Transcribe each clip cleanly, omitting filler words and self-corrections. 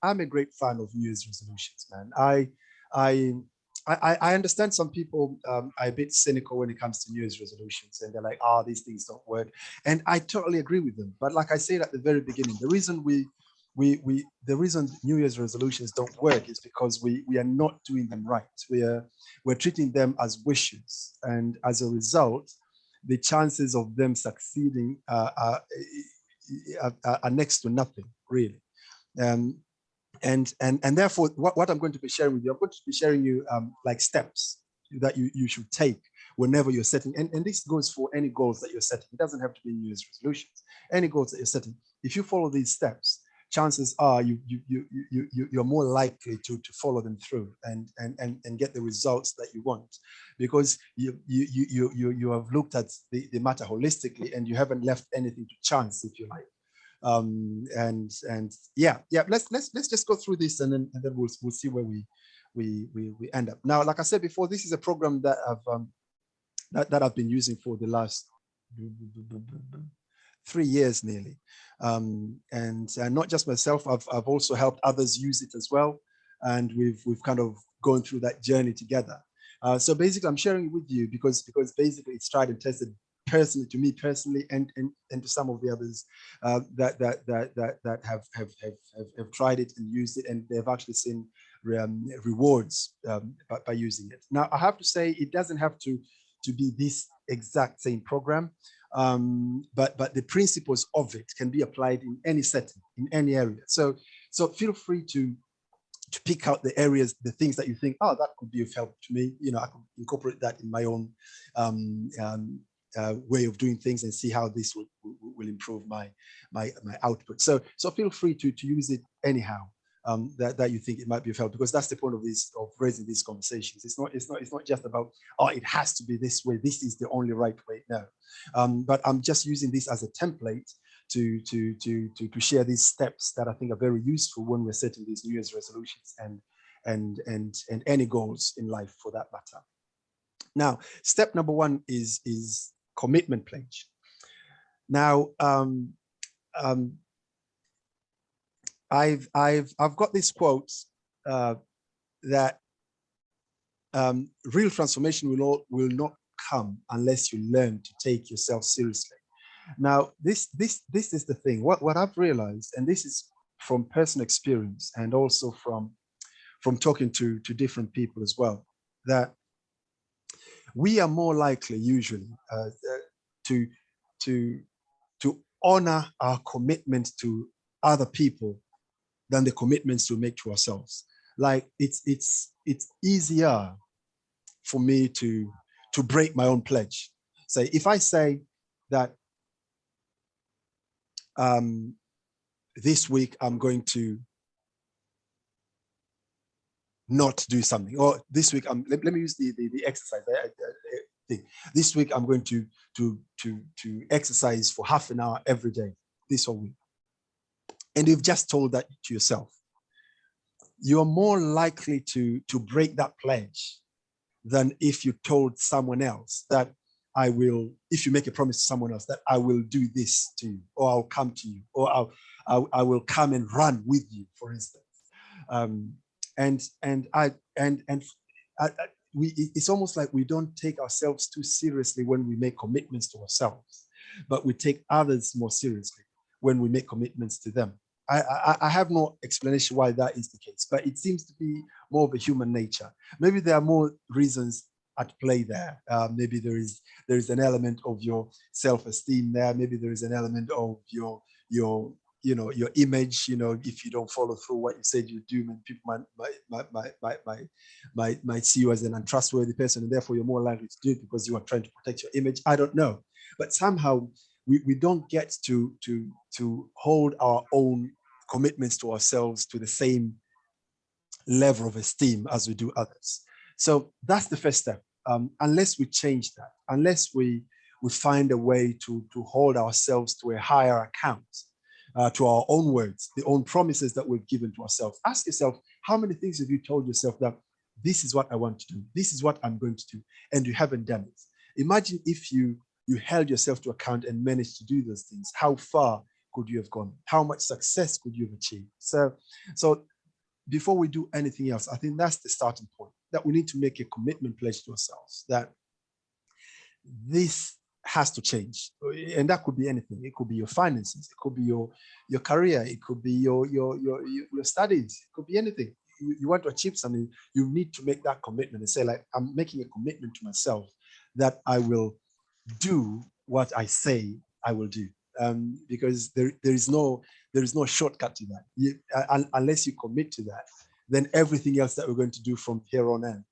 I'm a great fan of New Year's resolutions, man. I I understand some people are a bit cynical when it comes to New Year's resolutions, and they're like, "Oh, these things don't work," and I totally agree with them. But like I said at the very beginning, the reason the reason New Year's resolutions don't work is because we are not doing them right. We're treating them as wishes, and as a result, the chances of them succeeding are next to nothing, really. Um, and therefore, what I'm going to be sharing with you, I'm going to be sharing you like steps that you should take whenever you're setting, and this goes for any goals that you're setting. It doesn't have to be New Year's resolutions. Any goals that you're setting, if you follow these steps, chances are you're more likely to follow them through and get the results that you want, because you have looked at the matter holistically, and you haven't left anything to chance, if you like. And yeah, let's just go through this, and then we'll see where we end up. Now, like I said before, this is a program that I've been using for the last 3 years nearly, and not just myself. I've also helped others use it as well, and we've kind of gone through that journey together. So basically, I'm sharing it with you because basically it's tried and tested personally, to me personally, and to some of the others that have tried it and used it, and they've actually seen rewards by using it. Now, I have to say, it doesn't have to be this exact same program, but the principles of it can be applied in any setting, in any area. So feel free to pick out the areas, the things that you think, oh, that could be of help to me. I can incorporate that in my own way of doing things, and see how this will improve my output. So feel free to use it anyhow that you think it might be of help, because that's the point of raising these conversations. It's not just about, oh, it has to be this way, this is the only right way. No, but I'm just using this as a template to share these steps that I think are very useful when we're setting these New Year's resolutions and any goals in life, for that matter. Now, step number one is commitment pledge. Now, I've got this quote that real transformation will not come unless you learn to take yourself seriously. Now, this is the thing. What I've realized, and this is from personal experience, and also from talking to different people as well, that we are more likely usually to honor our commitment to other people than the commitments we make to ourselves. Like, it's easier for me to break my own pledge. Say, if I say that this week I'm going to not do something, or this week let me use the exercise thing. This week I'm going to exercise for half an hour every day this whole week, and you've just told that to yourself. You're more likely to break that pledge than if you told someone else that if you make a promise to someone else that I will do this to you, or I'll come to you, or I will come and run with you, for instance. It's almost like we don't take ourselves too seriously when we make commitments to ourselves, but we take others more seriously when we make commitments to them. I have no explanation why that is the case, but it seems to be more of a human nature. Maybe there are more reasons at play there. Maybe there is an element of your self-esteem there. Maybe there is an element of your image. If you don't follow through what you said you do, and people might see you as an untrustworthy person, and therefore you're more likely to do it because you are trying to protect your image. I don't know, but somehow we don't get to hold our own commitments to ourselves to the same level of esteem as we do others. So that's the first step. Unless we change that, unless we find a way to hold ourselves to a higher account, to our own words, the own promises that we've given to ourselves. Ask yourself, how many things have you told yourself that this is what I want to do, this is what I'm going to do, and you haven't done it? Imagine if you held yourself to account and managed to do those things. How far could you have gone? How much success could you have achieved? So before we do anything else, I think that's the starting point, that we need to make a commitment pledge to ourselves that this has to change. And that could be anything. It could be your finances, it could be your career, it could be your studies, it could be anything. You want to achieve something, you need to make that commitment and say, like, I'm making a commitment to myself that I will do what I say I will do. Because there is no shortcut to that. Unless you commit to that, then everything else that we're going to do from here on in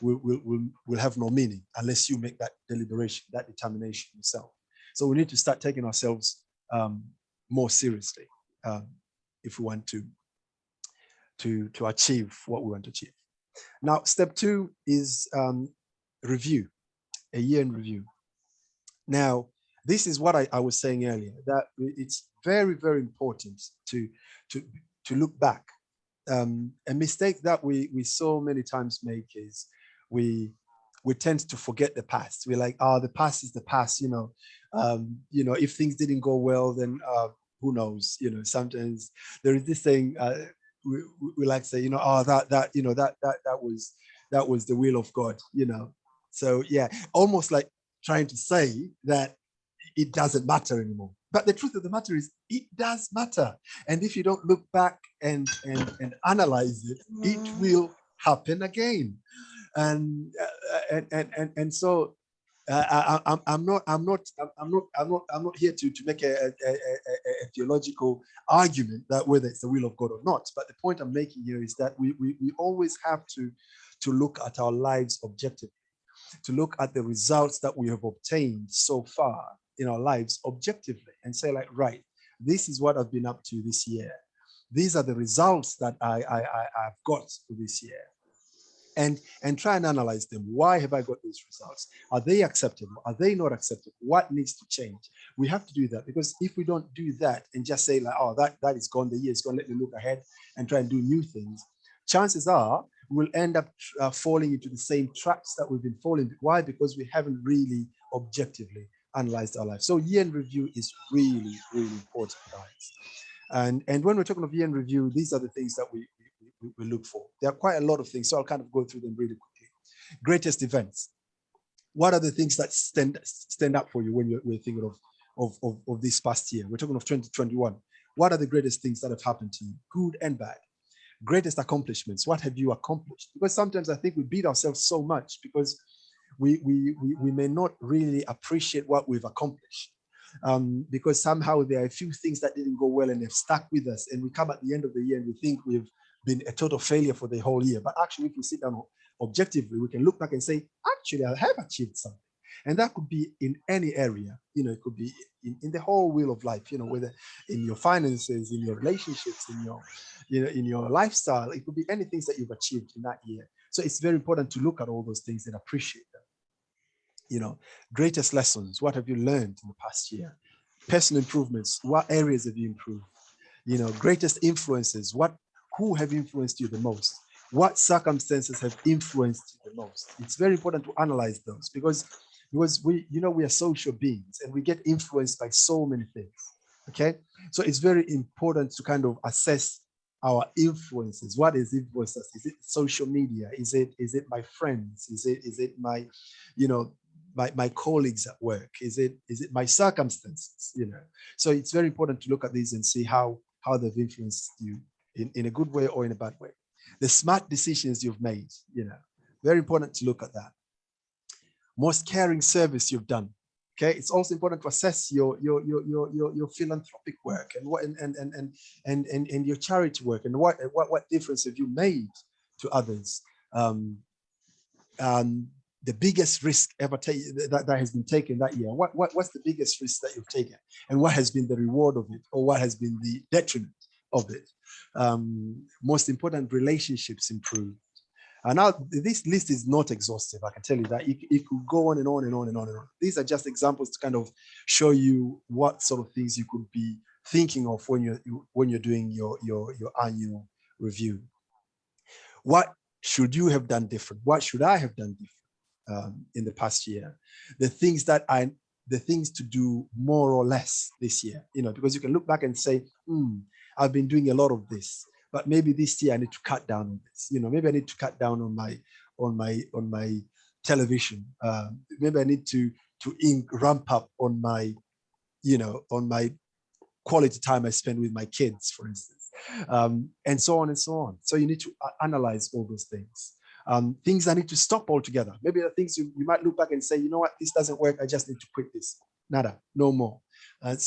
will have no meaning unless you make that deliberation, that determination yourself. So we need to start taking ourselves more seriously if we want to achieve what we want to achieve. Now, step 2 is review, a year in review. Now, this is what I was saying earlier, that it's very, very important to look back. A mistake that we so many times make is we tend to forget the past. We're like, oh, the past is the past, if things didn't go well, then who knows? Sometimes there is this thing we like to say, oh, that was the will of God, So yeah, almost like trying to say that it doesn't matter anymore. But the truth of the matter is, it does matter. And if you don't look back and analyze it, it will happen again. And so I'm not here to make a theological argument that whether it's the will of God or not. But the point I'm making here is that we always have to look at our lives objectively, to look at the results that we have obtained so far in our lives objectively, and say, like, right, this is what I've been up to this year. These are the results that I've got this year. And try and analyze them. Why have I got these results? Are they acceptable? Are they not acceptable? What needs to change? We have to do that, because if we don't do that and just say, like, oh, that is gone, the year is gone, let me look ahead and try and do new things, chances are we'll end up falling into the same traps that we've been falling. Why? Because we haven't really objectively analyzed our life. So year in review is really, really important, guys. And when we're talking of year in review, these are the things that we look for. There are quite a lot of things, so I'll kind of go through them really quickly. Greatest events. What are the things that stand up for you when we're thinking of this past year? We're talking of 2021. What are the greatest things that have happened to you, good and bad? Greatest accomplishments. What have you accomplished? Because sometimes I think we beat ourselves so much because we may not really appreciate what we've accomplished. Because somehow there are a few things that didn't go well and they've stuck with us, and we come at the end of the year and we think we've been a total failure for the whole year. But actually, if we sit down objectively, we can look back and say, actually, I have achieved something. And that could be in any area. It could be in the whole wheel of life, whether in your finances, in your relationships, in your lifestyle. It could be anything that you've achieved in that year. So it's very important to look at all those things and appreciate them. Greatest lessons. What have you learned in the past year? Personal improvements. What areas have you improved? Greatest influences. Who have influenced you the most? What circumstances have influenced you the most? It's very important to analyze those, because we are social beings and we get influenced by so many things. Okay, so it's very important to kind of assess our influences. What is influenced us? Is it social media? Is it my friends? Is it my my colleagues at work? Is it my circumstances? So it's very important to look at these and see how they've influenced you in a good way or in a bad way. The smart decisions you've made, very important to look at that. Most caring service you've done. Okay, it's also important to assess your philanthropic work and your charity work, and what difference have you made to others. The biggest risk ever that has been taken that year. What's the biggest risk that you've taken, and what has been the reward of it, or what has been the detriment of it? Most important, relationships improved. And now this list is not exhaustive. I can tell you that it could go on and on and on and on and on. These are just examples to kind of show you what sort of things you could be thinking of when you're doing your annual review. What should you have done different? What should I have done different in the past year? The things to do more or less this year, because you can look back and say, I've been doing a lot of this. but maybe this year I need to cut down on this. Maybe I need to cut down on my television. Maybe I need to ramp up on my quality time I spend with my kids, for instance, and so on and so on. So you need to analyze all those things. Things that need to stop altogether. Maybe the things you might look back and say, you know what, this doesn't work. I just need to quit this. Nada, no more.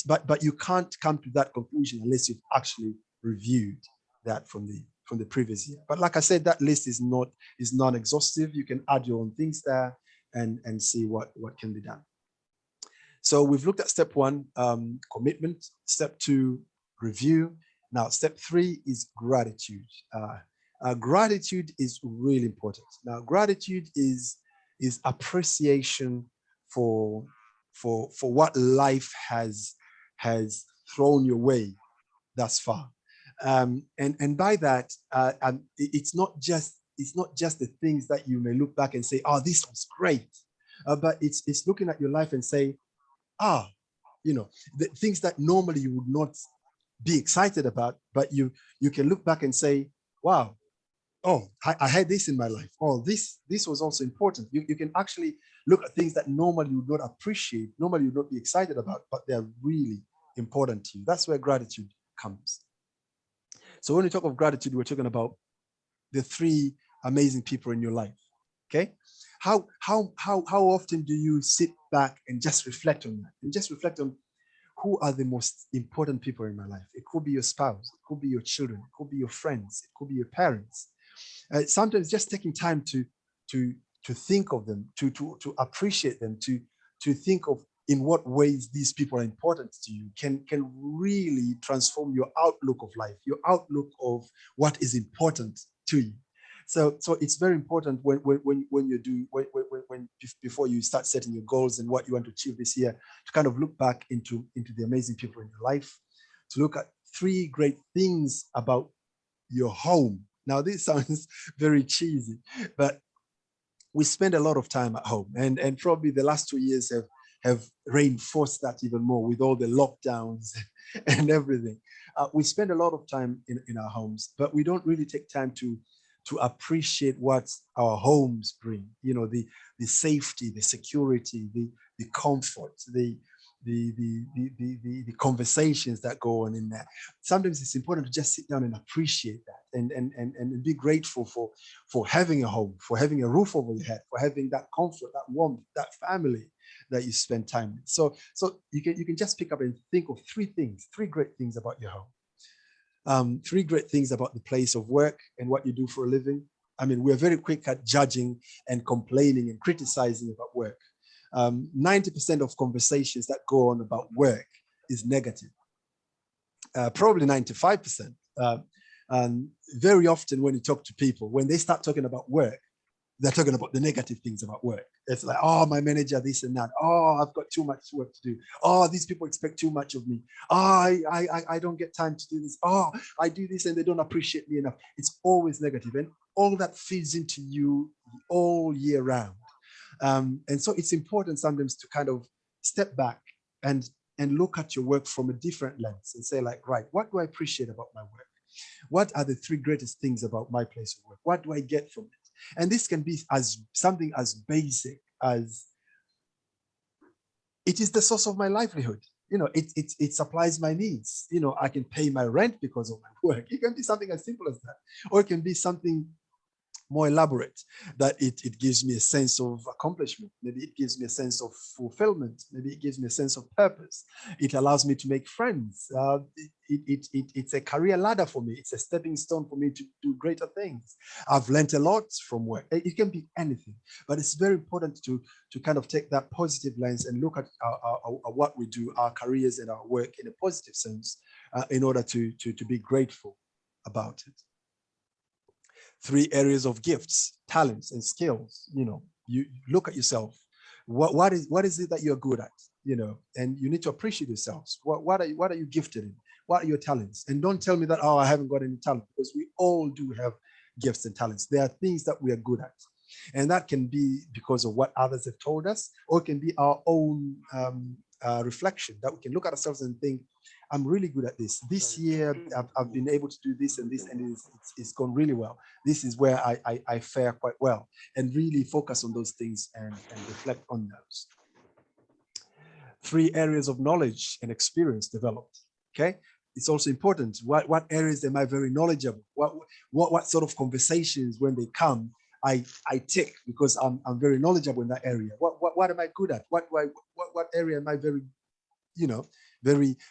But you can't come to that conclusion unless you've actually reviewed that from the previous year. But like I said, that list is not exhaustive. You can add your own things there and see what can be done. So we've looked at step 1, commitment. Step 2, review. Now, step 3 is gratitude. Gratitude is really important. Now, gratitude is appreciation for what life has thrown your way thus far. And by that, it's not just the things that you may look back and say, oh, this was great. But it's looking at your life and say, the things that normally you would not be excited about, but you can look back and say, wow, oh, I had this in my life. Oh, this was also important. You can actually look at things that normally you would not appreciate, normally you would not be excited about, but they're really important to you. That's where gratitude comes. So when we talk of gratitude, we're talking about the 3 amazing people in your life. Okay. How often do you sit back and just reflect on that? And just reflect on who are the most important people in my life? It could be your spouse, it could be your children, it could be your friends, it could be your parents. Sometimes just taking time to think of them, to appreciate them, to think of in what ways these people are important to you can really transform your outlook of life, your outlook of what is important to you. So it's very important when you do before you start setting your goals and what you want to achieve this year, to kind of look back into the amazing people in your life, to look at 3 great things about your home. Now, this sounds very cheesy, but we spend a lot of time at home, and probably the last 2 years have reinforced that even more with all the lockdowns and everything. We spend a lot of time in our homes, but we don't really take time to appreciate what our homes bring. The safety, the security, the comfort, the conversations that go on in there. Sometimes it's important to just sit down and appreciate that and be grateful for having a home, for having a roof over your head, for having that comfort, that warmth, that family that you spend time with. So you can just pick up and think of 3 great things about your home. 3 great things about the place of work and what you do for a living. I mean, we're very quick at judging and complaining and criticizing about work. 90% of conversations that go on about work is negative. Probably 95%. And very often when you talk to people, when they start talking about work, they're talking about the negative things about work. It's like, oh, my manager, this and that. Oh, I've got too much work to do. Oh, these people expect too much of me. Oh, I don't get time to do this. Oh, I do this and they don't appreciate me enough. It's always negative, and all that feeds into you all year round. And so it's important sometimes to kind of step back and look at your work from a different lens and say, like, right, what do I appreciate about my work? What are the 3 greatest things about my place of work? What do I get from it? And this can be as something as basic as it is the source of my livelihood. It supplies my needs. I can pay my rent because of my work. It can be something as simple as that, or it can be something more elaborate, that it gives me a sense of accomplishment. Maybe it gives me a sense of fulfillment. Maybe it gives me a sense of purpose. It allows me to make friends. It's a career ladder for me. It's a stepping stone for me to do greater things. I've learned a lot from work. It can be anything, but it's very important to kind of take that positive lens and look at what we do, our careers and our work in a positive sense, in order to be grateful about it. 3 areas of gifts, talents, and skills. You look at yourself. What is it that you're good at? And you need to appreciate yourselves. What are you gifted in? What are your talents? And don't tell me that, oh, I haven't got any talent, because we all do have gifts and talents. There are things that we are good at, and that can be because of what others have told us, or it can be our own reflection, that we can look at ourselves and think, I'm really good at this. This year, I've been able to do this, and it's gone really well. This is where I fare quite well, and really focus on those things and reflect on those. 3 areas of knowledge and experience developed. Okay, it's also important. What areas am I very knowledgeable? What sort of conversations when they come I take because I'm very knowledgeable in that area. What am I good at? What area am I very,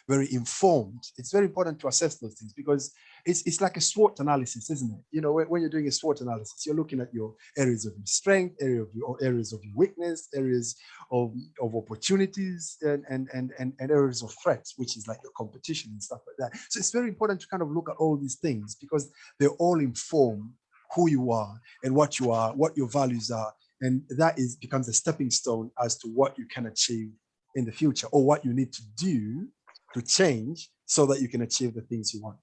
very informed? It's very important to assess those things because it's like a SWOT analysis, isn't it? When you're doing a SWOT analysis, you're looking at your areas of your strength, areas of your weakness, areas of opportunities, and areas of threats, which is like your competition and stuff like that. So it's very important to kind of look at all these things because they all inform who you are and what you are, what your values are, and that becomes a stepping stone as to what you can achieve in the future or what you need to do to change so that you can achieve the things you want.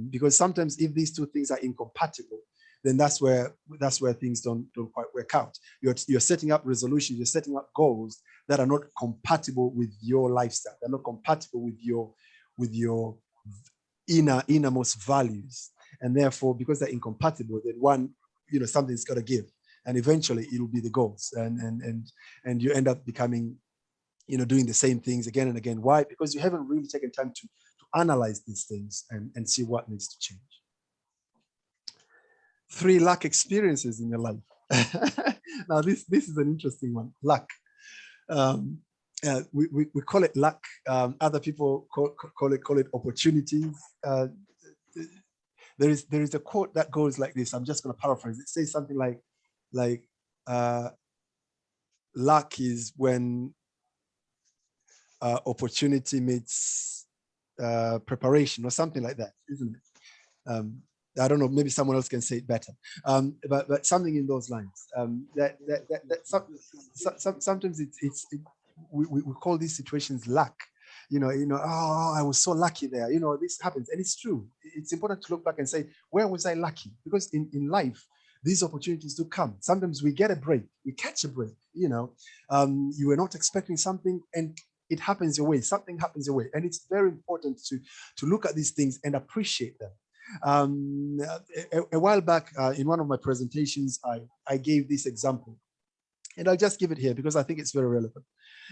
Because sometimes if these 2 things are incompatible, then that's where things don't quite work out. You're setting up resolutions, you're setting up goals that are not compatible with your lifestyle. They're not compatible with your innermost values. And therefore, because they're incompatible, then something's got to give, and eventually it will be the goals, and you end up becoming, doing the same things again and again. Why? Because you haven't really taken time to analyze these things and see what needs to change. 3 luck experiences in your life. Now, this is an interesting one. Luck. We call it luck. Other people call it opportunities. There is a quote that goes like this. I'm just going to paraphrase. It says something like luck is when opportunity meets preparation, or something like that, isn't it? I don't know. Maybe someone else can say it better. But something in those lines. Sometimes we call these situations luck. Oh, I was so lucky there. This happens, and it's true. It's important to look back and say, where was I lucky? Because in life, these opportunities do come. Sometimes we get a break, we catch a break. You were not expecting something, and it happens your way. Something happens your way, and it's very important to look at these things and appreciate them. A while back, in one of my presentations, I gave this example, and I'll just give it here because I think it's very relevant.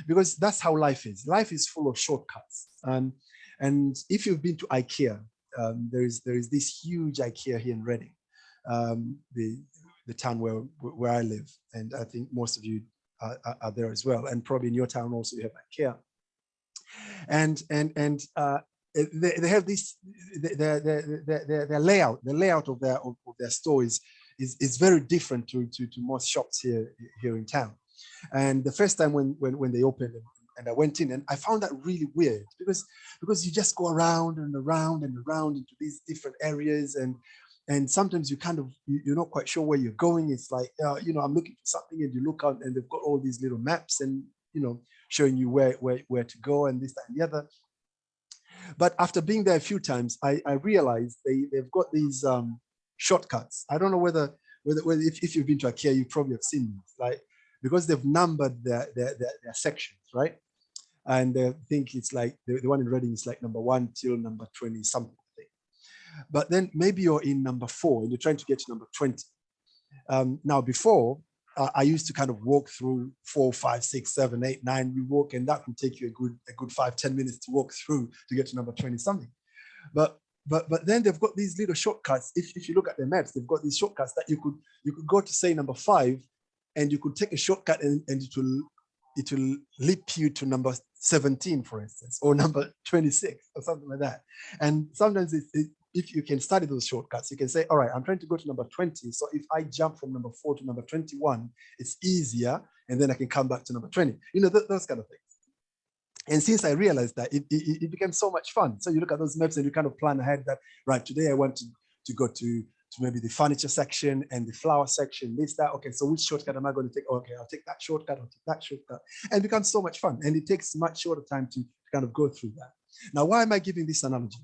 Because that's how life is. Life is full of shortcuts. And if you've been to IKEA, there is this huge IKEA here in Reading, the town where I live, and I think most of you are there as well. And probably in your town also you have IKEA. And they have this their layout. The layout of their store is very different to most shops here in town. And the first time when they opened and I went in, and I found that really weird because you just go around and around and around into these different areas, and sometimes you're not quite sure where you're going. It's like I'm looking for something, and you look out and they've got all these little maps and showing you where to go and this, that, and the other. But after being there a few times, I realized they've got these shortcuts. I don't know whether if you've been to IKEA, you probably have seen these, like, because they've numbered their sections, right? And I think it's like the one in Reading is like number 1 till number 20 something. But then maybe you're in number 4 and you're trying to get to number 20. Now before, I used to kind of walk through 4, 5, 6, 7, 8, 9. You walk, and that can take you a good 5-10 minutes to walk through to get to number 20 something. But then they've got these little shortcuts. If you look at the maps, they've got these shortcuts that you could go to, say, number 5, and you could take a shortcut and it will leap you to number 17, for instance, or number 26 or something like that. And sometimes if you can study those shortcuts, you can say, all right, I'm trying to go to number 20. So if I jump from number 4 to number 21, it's easier. And then I can come back to number 20, those kind of things. And since I realized that, it became so much fun. So you look at those maps and you kind of plan ahead that, right, today I want to go to maybe the furniture section and the flower section, this, that. Okay, so which shortcut am I going to take? Okay, I'll take that shortcut, And it becomes so much fun. And it takes much shorter time to kind of go through that. Now, why am I giving this analogy?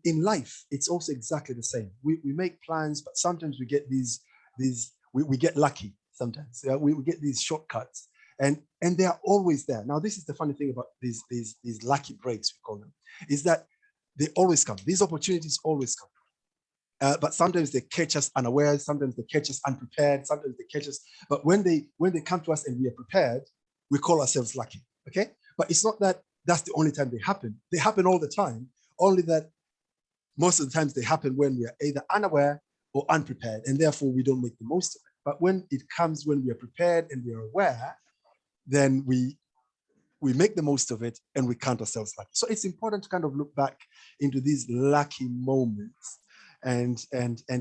In life, it's also exactly the same. We make plans, but sometimes we get we get lucky sometimes. We get these shortcuts, and they are always there. Now, this is the funny thing about these lucky breaks, we call them. is that they always come. These opportunities always come. But sometimes they catch us unaware, sometimes they catch us unprepared, sometimes they catch us. But when they come to us and we are prepared, we call ourselves lucky. Okay? But it's not that that's the only time they happen. They happen all the time, only that most of the times they happen when we are either unaware or unprepared, and therefore we don't make the most of it. But when it comes when we are prepared and we are aware, then we make the most of it and we count ourselves lucky. So it's important to kind of look back into these lucky moments and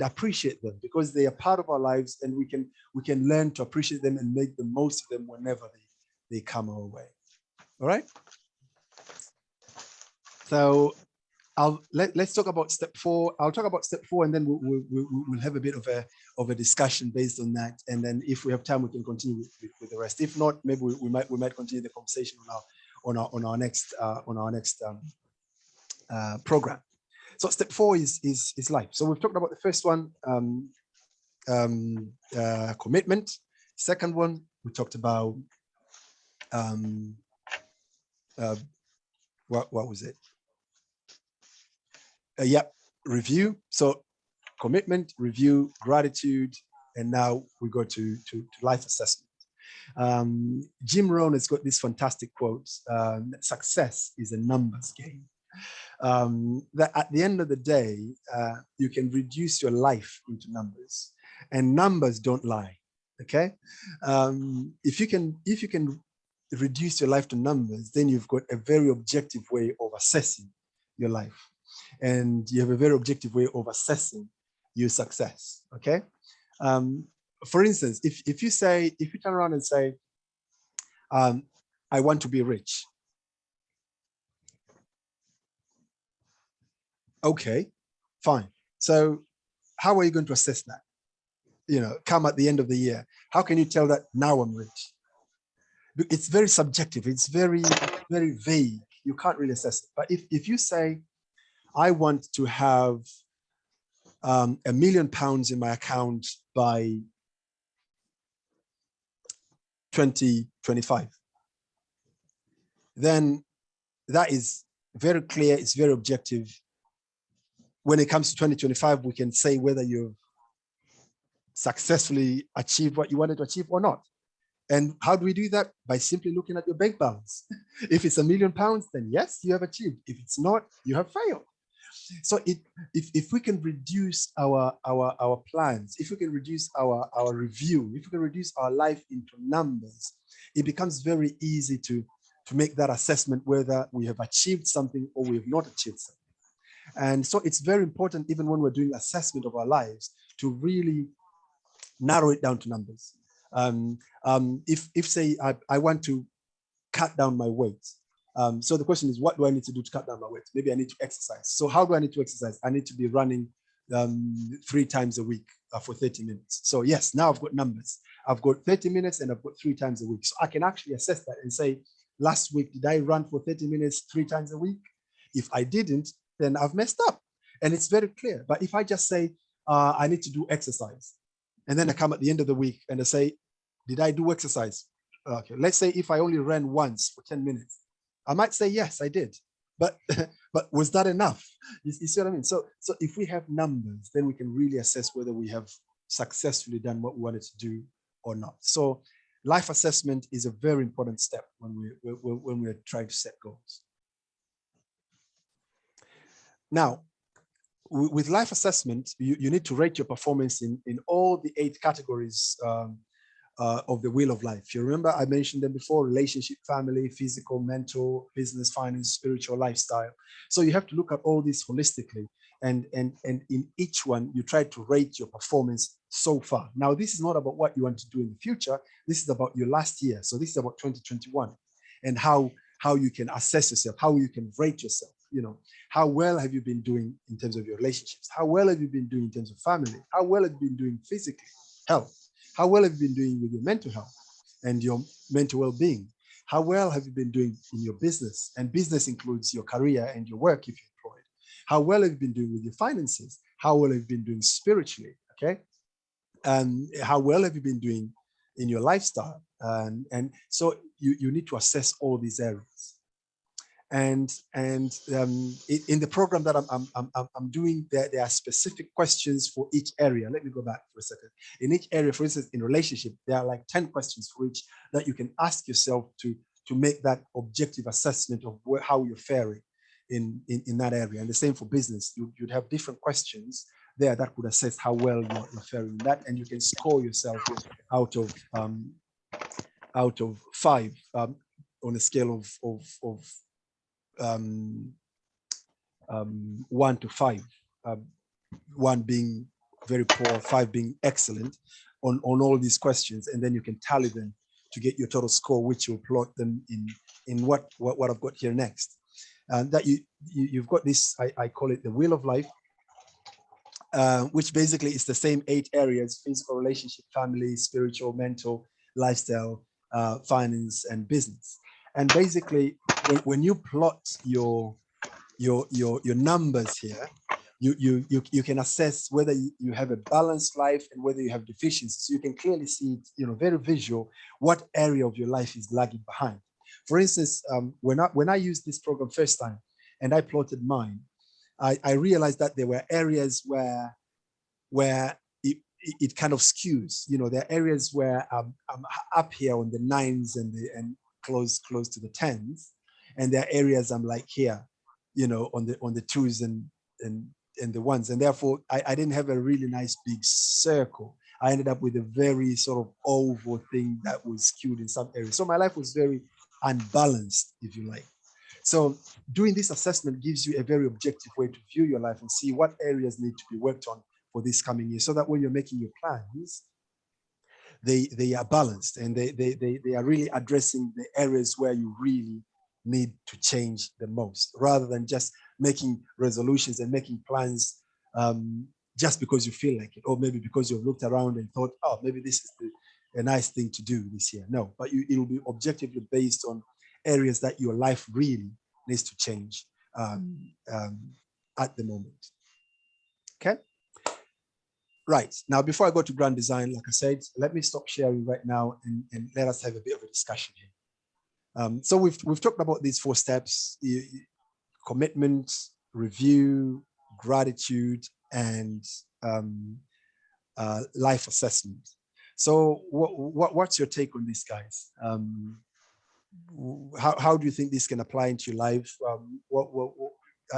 appreciate them, because they are part of our lives, and we can learn to appreciate them and make the most of them whenever they come our way. All right. So let's talk about step 4. I'll talk about step 4, and then we'll have a bit of a discussion based on that. And then if we have time, we can continue with the rest. If not, maybe we might continue the conversation on our next program. So step 4 is life. So we've talked about the first one, commitment. Second one, we talked about what was it? Review. So commitment, review, gratitude, and now we go to life assessment. Jim Rohn has got this fantastic quote: "Success is a numbers game." That at the end of the day, you can reduce your life into numbers, and numbers don't lie. Okay, if you can reduce your life to numbers, then you've got a very objective way of assessing your life, and you have a very objective way of assessing your success. Okay, for instance, if you turn around and say, I want to be rich. Okay, fine. So how are you going to assess that? Come at the end of the year, how can you tell that now I'm rich? It's very subjective. It's very, very vague. You can't really assess it. But if you say, I want to have £1 million in my account by 2025, then that is very clear. It's very objective. When it comes to 2025, we can say whether you've successfully achieved what you wanted to achieve or not. And how do we do that? By simply looking at your bank balance. If it's £1 million, then yes, you have achieved. If it's not, you have failed. So if we can reduce our plans, if we can reduce our review, if we can reduce our life into numbers, it becomes very easy to make that assessment whether we have achieved something or we have not achieved something. And so it's very important, even when we're doing assessment of our lives, to really narrow it down to numbers. If say I want to cut down my weight, so the question is, what do I need to do to cut down my weight? Maybe I need to exercise. So how do I need to exercise? I need to be running 3 times a week for 30 minutes. So yes, now I've got numbers. I've got 30 minutes and I've got 3 times a week. So I can actually assess that and say, last week, did I run for 30 minutes 3 times a week? If I didn't, then I've messed up. And it's very clear. But if I just say, I need to do exercise, and then I come at the end of the week and I say, did I do exercise? Okay, let's say if I only ran once for 10 minutes, I might say, yes, I did. But was that enough? You see what I mean? So if we have numbers, then we can really assess whether we have successfully done what we wanted to do or not. So life assessment is a very important step when we're trying to set goals. Now, with life assessment, you need to rate your performance in all the 8 categories of the wheel of life. You remember I mentioned them before: relationship, family, physical, mental, business, finance, spiritual, lifestyle. So you have to look at all these holistically, and in each one you try to rate your performance so far. Now, this is not about what you want to do in the future. This is about your last year. So this is about 2021 and how you can assess yourself, how you can rate yourself. How well have you been doing in terms of your relationships? How well have you been doing in terms of family? How well have you been doing physically, health? How well have you been doing with your mental health and your mental well-being? How well have you been doing in your business? And business includes your career and your work if you're employed. How well have you been doing with your finances? How well have you been doing spiritually? Okay. And how well have you been doing in your lifestyle? And so you need to assess all these areas. In the program that I'm doing, there are specific questions for each area. Let me go back for a second. In each area, for instance, in relationship, there are like 10 questions for each that you can ask yourself to make that objective assessment of how you're faring in that area. And the same for business. You'd have different questions there that could assess how well you're faring in that, and you can score yourself out of 5 on a scale of 1 to 5, 1 being very poor, 5 being excellent on all these questions, and then you can tally them to get your total score, which you'll plot them in what I've got here next. And that you've got this, I call it the wheel of life, which basically is the same 8 areas: physical, relationship, family, spiritual, mental, lifestyle, finance, and business. And basically, when you plot your numbers here, you can assess whether you have a balanced life and whether you have deficiencies. So you can clearly see it, very visual, what area of your life is lagging behind. For instance, when I used this program first time and I plotted mine, I realized that there were areas where it kind of skews. There are areas where I'm up here on the 9s and close to the 10s, and there are areas I'm like here, on the 2s and the 1s, and therefore I didn't have a really nice big circle. I ended up with a very sort of oval thing that was skewed in some areas. So my life was very unbalanced, if you like. So doing this assessment gives you a very objective way to view your life and see what areas need to be worked on for this coming year, so that when you're making your plans, they are balanced and they are really addressing the areas where you really need to change the most, rather than just making resolutions and making plans just because you feel like it, or maybe because you've looked around and thought, oh, maybe this is a nice thing to do this year. No, but it will be objectively based on areas that your life really needs to change at the moment. Okay. Right. Now, before I go to grand design, like I said, let me stop sharing right now and let us have a bit of a discussion here. So we've talked about these 4 steps: commitment, review, gratitude, and life assessment. So what's your take on this, guys? How do you think this can apply into your life?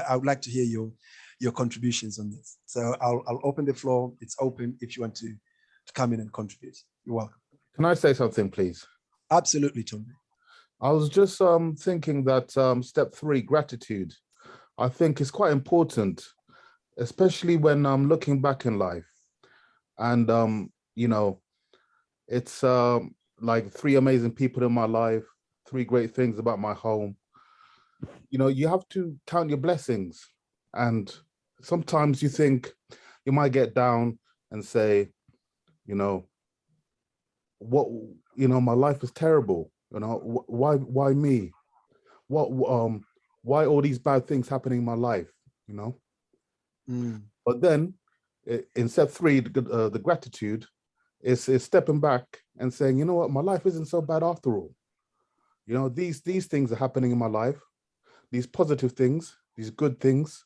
I would like to hear your contributions on this. So I'll open the floor. It's open if you want to come in and contribute. You're welcome. Can I say something, please? Absolutely, Tommy. I was just thinking that step 3, gratitude, I think is quite important, especially when I'm looking back in life. And, it's like 3 amazing people in my life, 3 great things about my home. You have to count your blessings. And sometimes you think you might get down and say, my life is terrible. Why me? Why all these bad things happening in my life? But then in step 3, the gratitude is stepping back and saying, you know what, my life isn't so bad after all. These things are happening in my life, these positive things, these good things,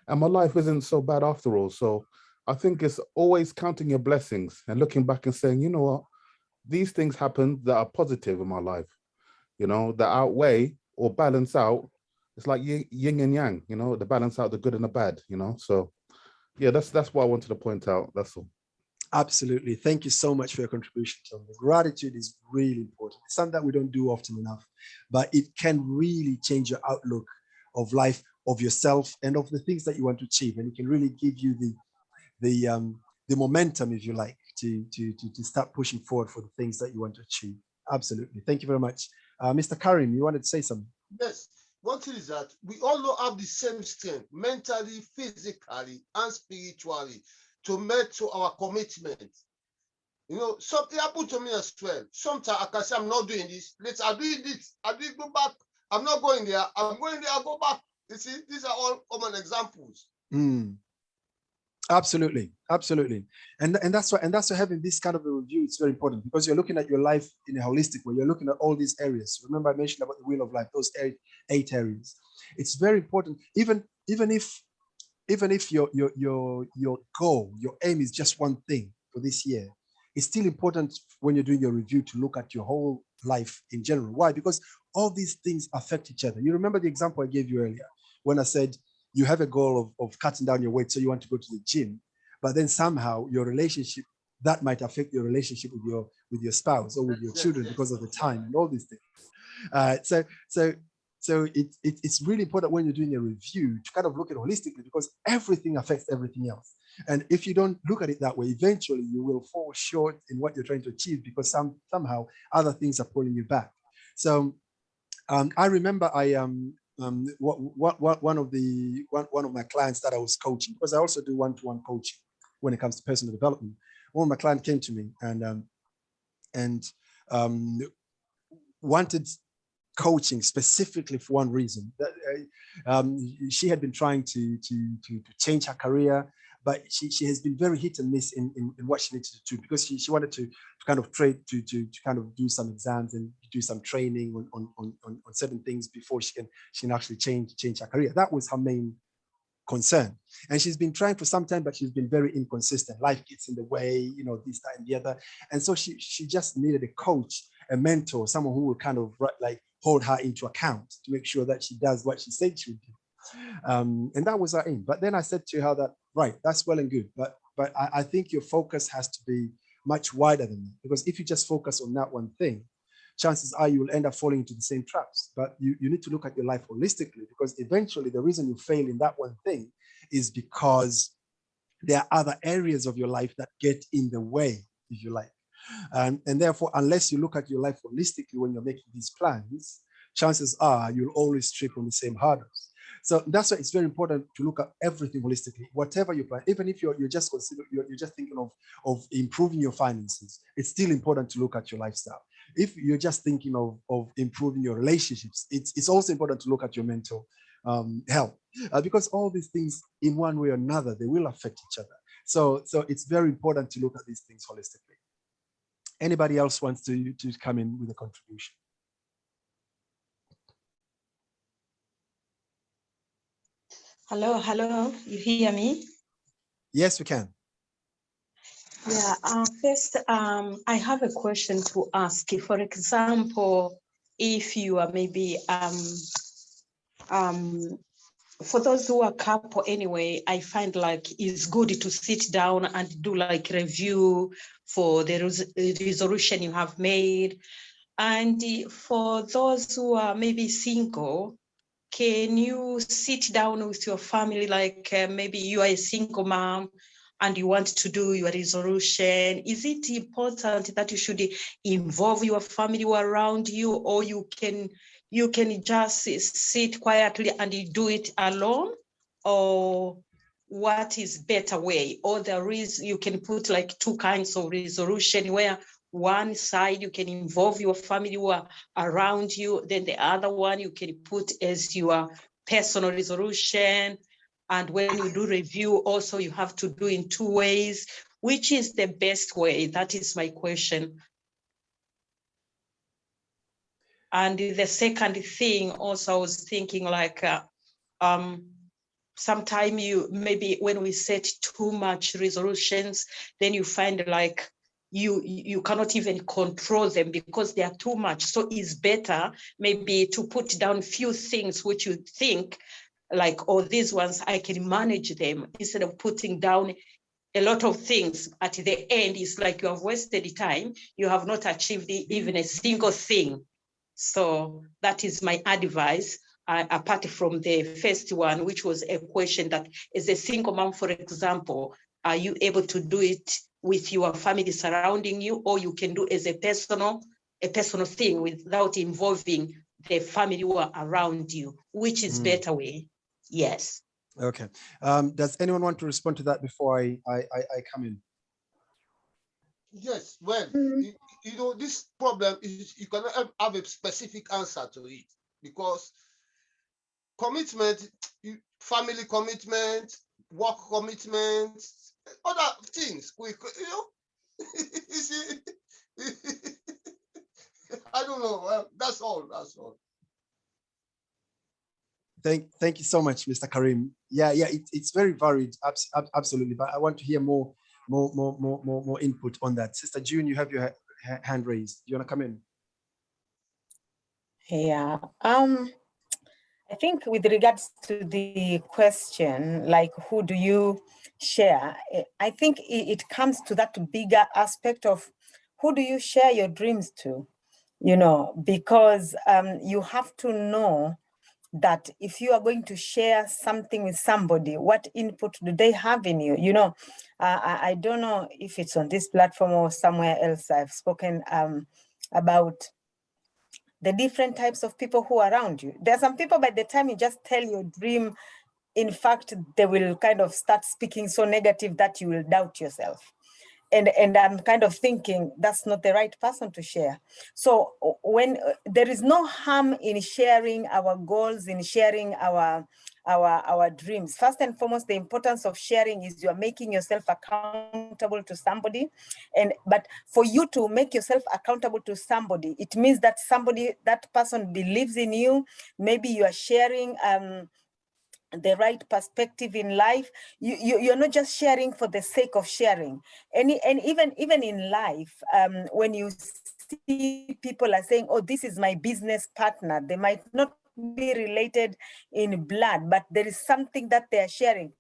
and my life isn't so bad after all. So I think it's always counting your blessings and looking back and saying, you know what, these things happen that are positive in my life, that outweigh or balance out. It's like yin and yang, they balance out the good and the bad, So yeah, that's what I wanted to point out. That's all. Absolutely. Thank you so much for your contribution, Tom. Gratitude is really important. It's something that we don't do often enough, but it can really change your outlook of life, of yourself, and of the things that you want to achieve. And it can really give you the momentum, if you like, to start pushing forward for the things that you want to achieve. Absolutely. Thank you very much. Mr. Karim, you wanted to say something? Yes. One thing is that we all don't have the same strength, mentally, physically, and spiritually, to make to our commitment. Something happened to me as well. Sometimes I can say, I'm not doing this. I'm doing this. I did go back. I'm not going there. I'm going there. I'll go back. You see, these are all common examples. Absolutely, absolutely, and that's why having this kind of a review is very important, because you're looking at your life in a holistic way. You're looking at all these areas. Remember, I mentioned about the wheel of life, those eight areas. It's very important, even if your goal, your aim is just one thing for this year. It's still important when you're doing your review to look at your whole life in general. Why? Because all these things affect each other. You remember the example I gave you earlier when I said you have a goal of cutting down your weight, so you want to go to the gym, but then somehow your relationship, that might affect your relationship with your spouse or with your Yes, children yes, because of the you're time right. and all these things. Uh, so so it's really important when you're doing a review to kind of look at it holistically, because everything affects everything else. And if you don't look at it that way, eventually you will fall short in what you're trying to achieve, because somehow other things are pulling you back. So I remember one of my clients that I was coaching, because I also do one-to-one coaching when it comes to personal development. One of my clients came to me and um, wanted coaching specifically for one reason. That, she had been trying to change her career, but she has been very hit and miss in what she needed to do, because she wanted to kind of trade to kind of do some exams and do some training on certain things before she can actually change her career. That was her main concern. And she's been trying for some time, but she's been very inconsistent. Life gets in the way, this, that, and the other. And so she just needed a coach, a mentor, someone who will kind of like hold her into account to make sure that she does what she said she would do. And that was our aim. But then I said to her that, right, that's well and good, but I think your focus has to be much wider than that, because if you just focus on that one thing, chances are you will end up falling into the same traps. But you need to look at your life holistically, because eventually the reason you fail in that one thing is because there are other areas of your life that get in the way, if you like. And therefore, unless you look at your life holistically when you're making these plans, chances are you'll always trip on the same hurdles. So that's why it's very important to look at everything holistically. Whatever you plan, even if you're just you're just thinking of improving your finances, it's still important to look at your lifestyle. If you're just thinking of improving your relationships, it's also important to look at your mental health, because all these things, in one way or another, they will affect each other. So it's very important to look at these things holistically. Anybody else wants to come in with a contribution? Hello, you hear me? Yes, we can. Yeah, first, I have a question to ask. For example, if you are maybe, for those who are couple anyway, I find like it's good to sit down and do like review for the resolution you have made. And for those who are maybe single, can you sit down with your family, like maybe you are a single mom and you want to do your resolution? Is it important that you should involve your family around you, or you can just sit quietly and you do it alone? Or what is better way? Or there is, you can put like two kinds of resolution, where one side you can involve your family who are around you, then the other one you can put as your personal resolution. And when you do review also, you have to do in two ways. Which is the best way? That is my question. And the second thing also, I was thinking like, sometime you, maybe when we set too much resolutions, then you find like you cannot even control them because they are too much. So it's better maybe to put down few things which you think like, oh, these ones I can manage them, instead of putting down a lot of things. At the end, it's like you have wasted time. You have not achieved even a single thing. So that is my advice. Apart from the first one, which was a question that, as a single mom, for example, are you able to do it with your family surrounding you, or you can do as a personal thing without involving the family who are around you? Which is better way? Yes. Okay. Does anyone want to respond to that before I come in? Yes, well, this problem is you cannot have a specific answer to it, because commitment, family commitment, work commitments, other things. You know, you see, I don't know. That's all. That's all. Thank you so much, Mr. Karim. Yeah, it's very varied, absolutely. But I want to hear more input on that. Sister June, you have your hand raised. Do you want to come in? Yeah. I think with regards to the question, like who do you share? I think it comes to that bigger aspect of who do you share your dreams to? You know, because you have to know that if you are going to share something with somebody, what input do they have in you? You know, I don't know if it's on this platform or somewhere else. I've spoken about the different types of people who are around you. There are some people, by the time you just tell your dream, in fact, they will kind of start speaking so negative that you will doubt yourself. And I'm kind of thinking that's not the right person to share. So when there is no harm in sharing our goals, in sharing our dreams. First and foremost, the importance of sharing is you are making yourself accountable to somebody. But for you to make yourself accountable to somebody, it means that that person believes in you. Maybe you are sharing the right perspective in life. You're not just sharing for the sake of sharing. And even in life, when you see people are saying, oh, this is my business partner, they might not be related in blood, but there is something that they are sharing.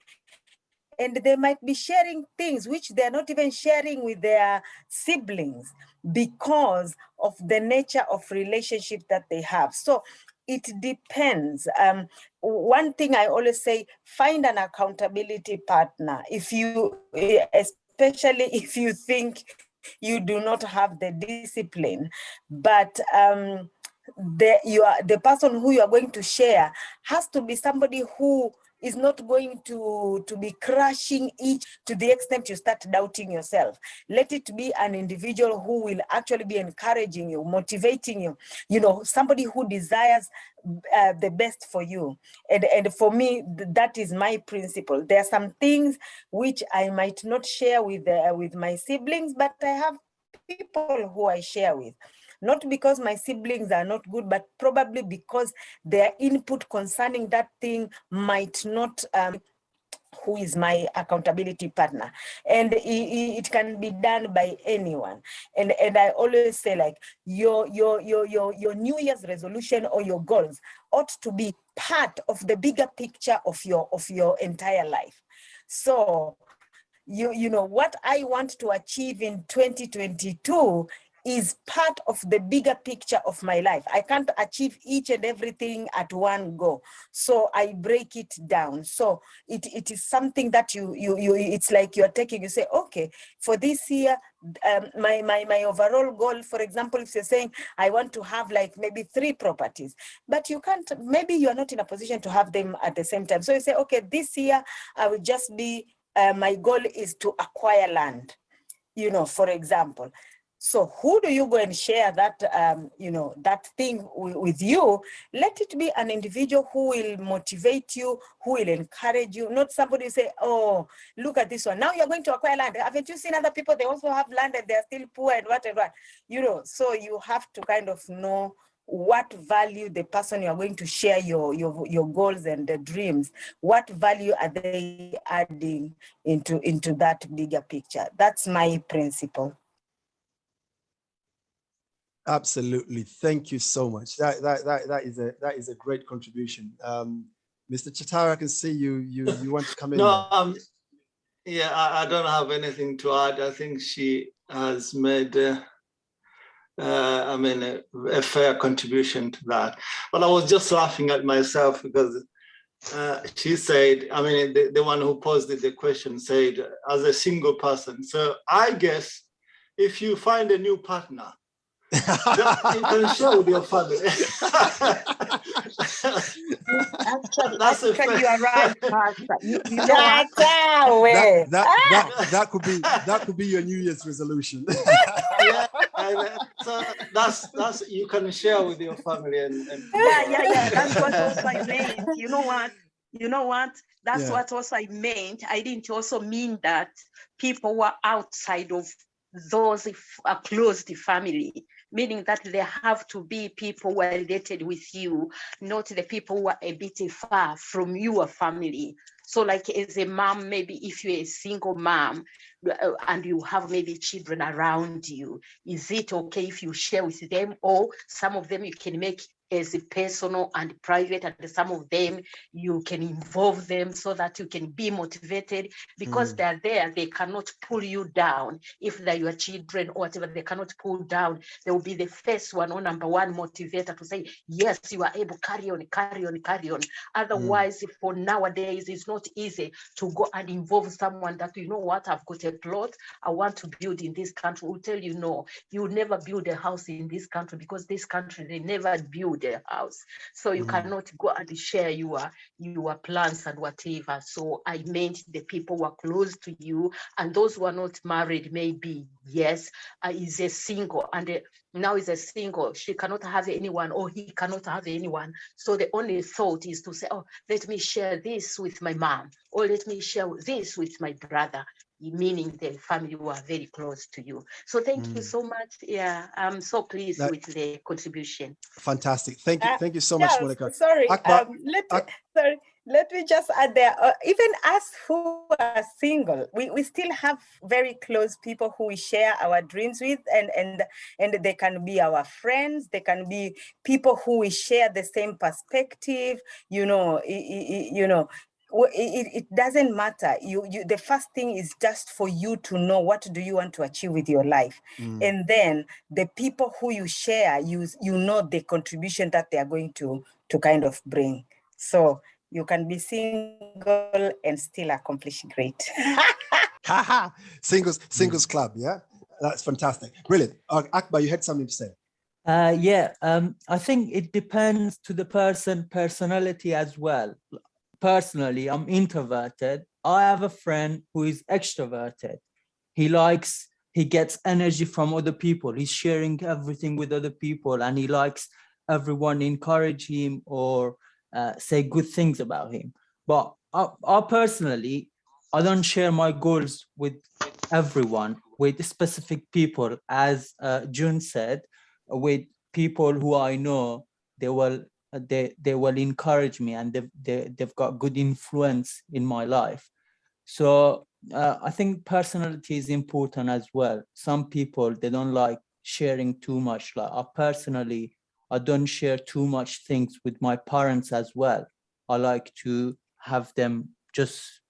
And they might be sharing things which they're not even sharing with their siblings because of the nature of relationship that they have. So it depends. One thing I always say, find an accountability partner. Especially if you think you do not have the discipline, but the person who you are going to share has to be somebody who is not going to be crushing each to the extent you start doubting yourself. Let it be an individual who will actually be encouraging you, motivating you, you know, somebody who desires the best for you. And for me, that is my principle. There are some things which I might not share with my siblings, but I have people who I share with. Not because my siblings are not good, but probably because their input concerning that thing might not who is my accountability partner. And it can be done by anyone. And I always say, like, your New Year's resolution or your goals ought to be part of the bigger picture of your entire life. So you know what I want to achieve in 2022 is part of the bigger picture of my life. I can't achieve each and everything at one go. So I break it down. So it is something that it's like you're taking, you say, okay, for this year, my overall goal, for example, if you're saying, I want to have like maybe 3 properties, but you can't, maybe you're not in a position to have them at the same time. So you say, okay, this year I will just be, my goal is to acquire land, you know, for example. So who do you go and share that, you know, that thing with you? Let it be an individual who will motivate you, who will encourage you, not somebody say, oh, look at this one. Now you're going to acquire land. Haven't you seen other people? They also have land and they're still poor and whatever, you know. So you have to kind of know what value the person you are going to share your goals and the dreams, what value are they adding into that bigger picture? That's my principle. Absolutely. Thank you so much. That is a great contribution. Mr. Chitara, I can see you want to come in. No, yeah, I don't have anything to add. I think she has made a fair contribution to that. But I was just laughing at myself because she said, I mean, the one who posed the question said, as a single person. So I guess if you find a new partner, you can share with your family. Actually, you are right, Pastor. You know what? That could be your New Year's resolution. Yeah, so that's you can share with your family and yeah. That's what I meant. You know what? You know what? That's Yeah. what also I meant. I didn't also mean that people were outside of those closed family, meaning that there have to be people who are related with you, not the people who are a bit far from your family. So like as a mom, maybe if you're a single mom and you have maybe children around you, is it okay if you share with them, or some of them you can make as personal and private, and some of them you can involve them so that you can be motivated, because they're there, they cannot pull you down. If they're your children or whatever, they cannot pull down. They will be the first one or number one motivator to say, yes, you are able, carry on, carry on, carry on. Otherwise, for nowadays, it's not easy to go and involve someone that, you know what, I've got a plot, I want to build in this country. Will tell you, no, you will never build a house in this country, because this country, they never build a house. So you cannot go and share your plans and whatever. So I meant the people who are close to you, and those who are not married, maybe, yes, is a single, and now is a single, she cannot have anyone, or he cannot have anyone. So the only thought is to say, oh, let me share this with my mom, or let me share this with my brother, meaning the family who are very close to you. So thank you so much. Yeah, I'm so pleased with the contribution. Fantastic. Thank you so much, Charles, Monica. sorry, Akbar, let me just add there, even us who are single, we still have very close people who we share our dreams with, and they can be our friends, they can be people who we share the same perspective, it doesn't matter. The first thing is just for you to know what do you want to achieve with your life. And then the people who you share, you know the contribution that they are going to kind of bring. So you can be single and still accomplish great. Singles club, yeah? That's fantastic. Brilliant. Akbar, you had something to say. I think it depends to the personality as well. Personally, I'm introverted. I have a friend who is extroverted. He gets energy from other people. He's sharing everything with other people, and he likes everyone encourage him or say good things about him. But I personally, I don't share my goals with everyone, with specific people, as June said, with people who I know they will encourage me, and they've got good influence in my life. So I think personality is important as well. Some people, they don't like sharing too much. Like I don't share too much things with my parents as well. I like to have them just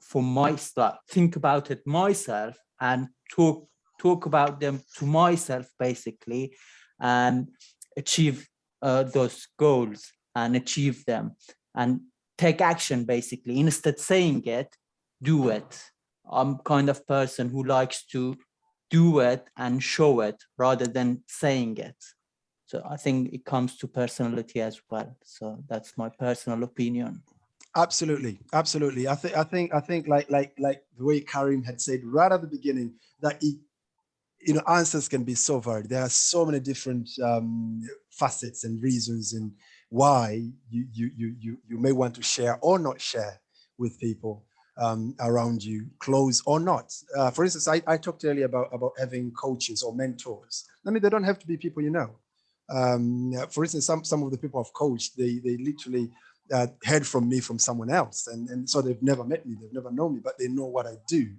for myself, think about it myself, and talk about them to myself basically, and achieve those goals and achieve them and take action basically. Instead saying it, do it. I'm kind of person who likes to do it and show it rather than saying it. So I think it comes to personality as well. So that's my personal opinion. Absolutely. I think like the way Karim had said right at the beginning, that answers can be so varied. There are so many different facets and reasons and why you may want to share or not share with people around you, close or not. For instance, I talked earlier about having coaches or mentors. I mean, they don't have to be people you know. For instance, some of the people I've coached, they literally heard from me from someone else, and so they've never met me, they've never known me, but they know what I do,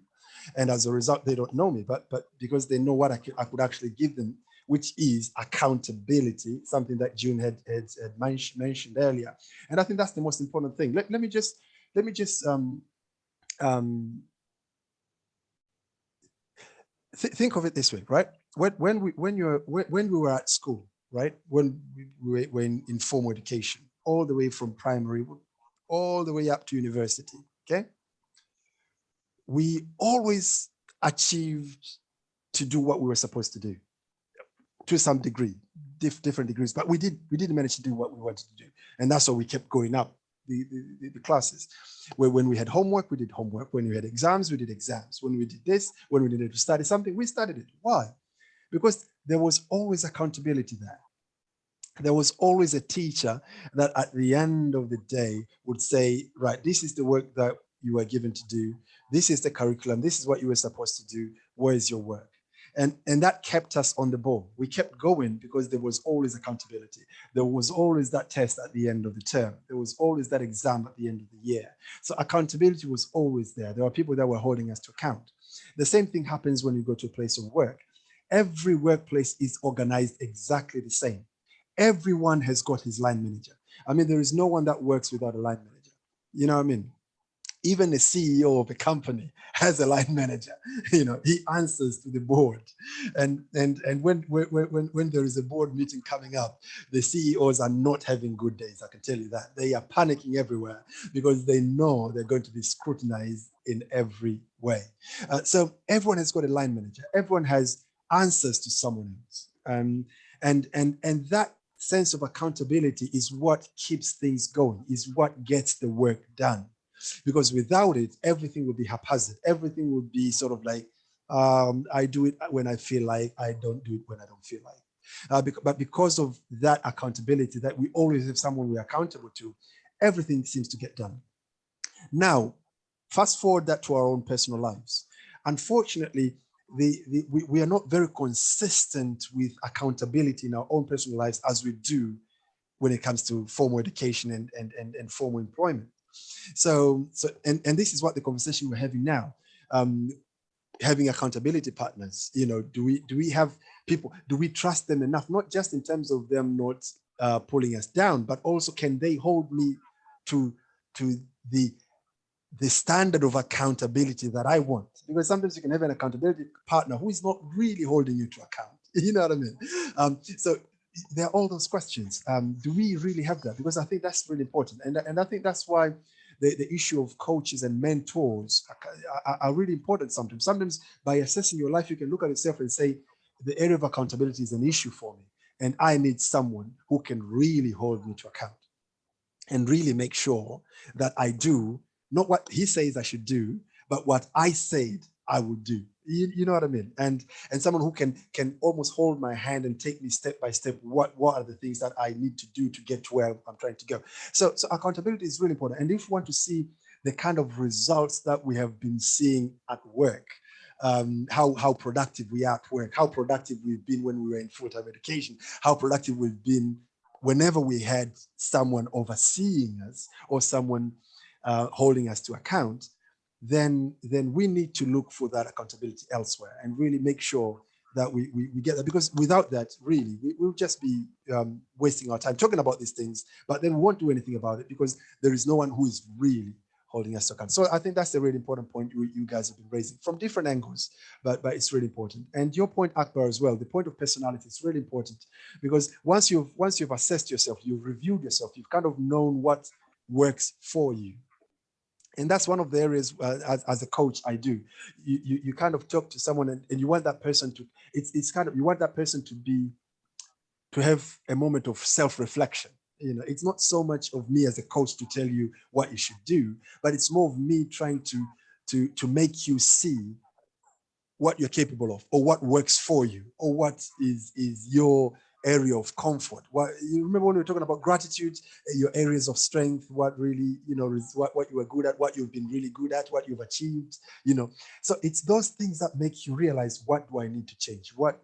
and as a result, they don't know me, but because they know what I could actually give them, which is accountability, something that June had mentioned earlier, and I think that's the most important thing. Let me just think of it this way, right? When we were at school, right? When we were in formal education, all the way from primary, all the way up to university, okay? We always achieved to do what we were supposed to do, to some degree, different degrees, but we did manage to do what we wanted to do. And that's why we kept going up the classes. Where when we had homework, we did homework. When we had exams, we did exams. When we did this, when we needed to study something, we studied it. Why? Because there was always accountability there. there was always a teacher that at the end of the day would say, right, this is the work that you were given to do. This is the curriculum. This is what you were supposed to do. Where's your work? And that kept us on the ball. We kept going because there was always accountability. There was always that test at the end of the term. There was always that exam at the end of the year. So accountability was always there. There were people that were holding us to account. The same thing happens when you go to a place of work. Every workplace is organized exactly the same. Everyone has got his line manager. I mean, there is no one that works without a line manager. You know what I mean? Even the CEO of a company has a line manager. You know, he answers to the board. And when there is a board meeting coming up, the CEOs are not having good days. I can tell you that. They are panicking everywhere because they know they're going to be scrutinized in every way. So everyone has got a line manager. Everyone has answers to someone else. And that sense of accountability is what keeps things going, is what gets the work done. Because without it, everything would be haphazard. Everything would be sort of like, I do it when I feel like, I don't do it when I don't feel like. But because of that accountability, that we always have someone we're accountable to, everything seems to get done. Now, fast forward that to our own personal lives. Unfortunately, we are not very consistent with accountability in our own personal lives as we do when it comes to formal education and formal employment. So this is what the conversation we're having now. Having accountability partners, you know, do we have people, do we trust them enough, not just in terms of them not pulling us down, but also can they hold me to the standard of accountability that I want? Because sometimes you can have an accountability partner who is not really holding you to account. You know what I mean? So there are all those questions. Do we really have that? Because I think that's really important. And I think that's why the issue of coaches and mentors are really important sometimes. Sometimes by assessing your life, you can look at yourself and say, the area of accountability is an issue for me. And I need someone who can really hold me to account and really make sure that I do not what he says I should do, but what I said I would do. You know what I mean? And someone who can almost hold my hand and take me step by step. What are the things that I need to do to get to where I'm trying to go? So accountability is really important. And if you want to see the kind of results that we have been seeing at work, how productive we are at work, how productive we've been when we were in full-time education, how productive we've been whenever we had someone overseeing us or someone holding us to account, then we need to look for that accountability elsewhere and really make sure that we get that. Because without that, really, we'll just be wasting our time talking about these things, but then we won't do anything about it because there is no one who is really holding us to account. So I think that's a really important point you guys have been raising from different angles, but it's really important. And your point, Akbar, as well, the point of personality is really important because once you've assessed yourself, you've reviewed yourself, you've kind of known what works for you. And that's one of the areas as a coach I do. You kind of talk to someone and you want that person to, it's kind of, you want that person to have a moment of self-reflection. You know, it's not so much of me as a coach to tell you what you should do, but it's more of me trying to make you see what you're capable of or what works for you or what is your area of comfort. What you remember when we were talking about gratitude, your areas of strength, what really, you know, is what you were good at, what you've been really good at, what you've achieved, you know. So it's those things that make you realize, what do I need to change? What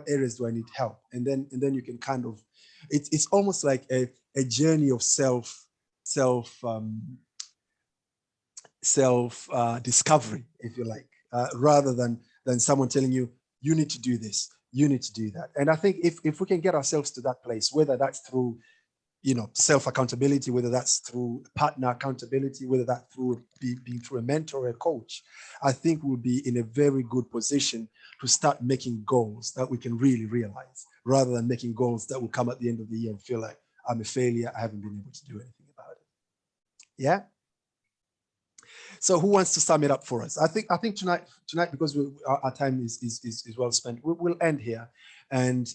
areas do I need help? And then you can kind of, it's almost like a journey of self discovery, if you like, rather than someone telling you, you need to do this, you need to do that. And I think if we can get ourselves to that place, whether that's through, you know, self-accountability, whether that's through partner accountability, whether that's through being through a mentor or a coach, I think we'll be in a very good position to start making goals that we can really realize, rather than making goals that will come at the end of the year and feel like I'm a failure, I haven't been able to do anything about it. Yeah. So who wants to sum it up for us? I think tonight because our time is well spent, we'll end here, and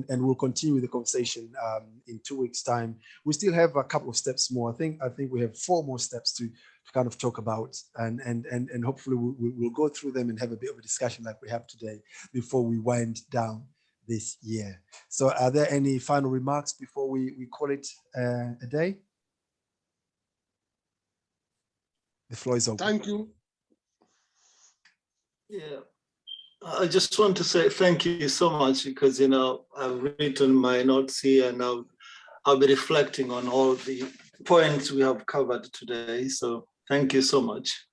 we'll continue the conversation in 2 weeks' time. We still have a couple of steps more. I think we have 4 more steps to kind of talk about, and hopefully we'll go through them and have a bit of a discussion like we have today before we wind down this year. So are there any final remarks before we call it a day? The floor is open. Thank you. Yeah, I just want to say thank you so much because, you know, I've written my notes here and I'll be reflecting on all the points we have covered today. So thank you so much.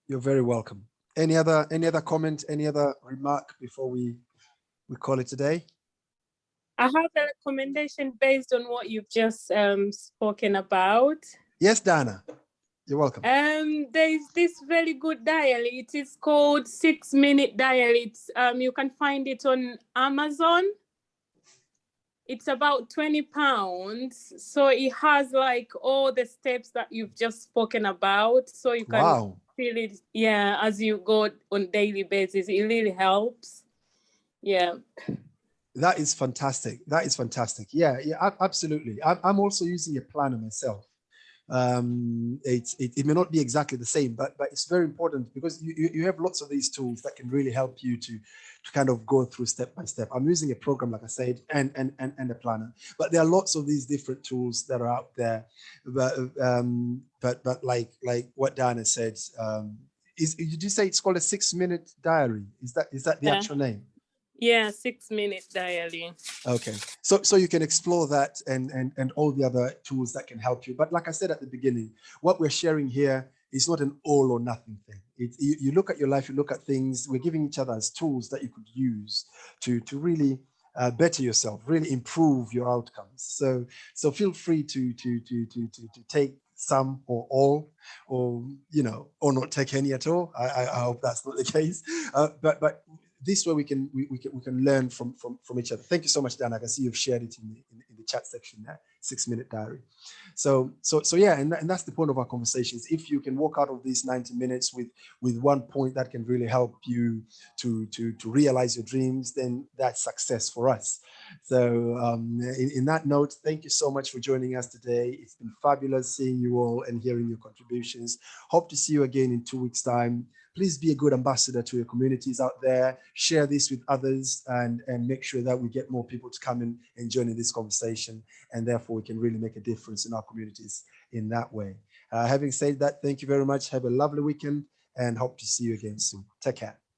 You're very welcome. Any other comment, any other remark before we call it a day? I have a recommendation based on what you've just spoken about. Yes, Dana, you're welcome. There is this very good diary. It is called 6 Minute Diary. It's, you can find it on Amazon. It's about £20. So it has like all the steps that you've just spoken about. So you can feel it, yeah, as you go on daily basis. It really helps. Yeah. That is fantastic. That is fantastic. Yeah, absolutely. I'm also using a planner myself. It may not be exactly the same, but it's very important because you have lots of these tools that can really help you to kind of go through step by step. I'm using a program, like I said, and a planner, but there are lots of these different tools that are out there. But like what Diana said, did you say it's called a 6 minute diary? Is that the actual name? Yeah, 6 Minute Diary. Okay, so you can explore that and all the other tools that can help you. But like I said at the beginning, what we're sharing here is not an all or nothing thing. You look at your life, you look at things. We're giving each other as tools that you could use to really better yourself, really improve your outcomes. So feel free to take some or all, or or not take any at all. I hope that's not the case. But this way we can learn from each other. Thank you so much, Dan. I can see you've shared it in the chat section there. 6 Minute Diary. So yeah, and that's the point of our conversations. If you can walk out of these 90 minutes with one point that can really help you to realize your dreams, then that's success for us. So in that note, thank you so much for joining us today. It's been fabulous seeing you all and hearing your contributions. Hope to see you again in 2 weeks' time. Please be a good ambassador to your communities out there. Share this with others and make sure that we get more people to come in and join in this conversation. And therefore, we can really make a difference in our communities in that way. Having said that, thank you very much. Have a lovely weekend and hope to see you again soon. Take care.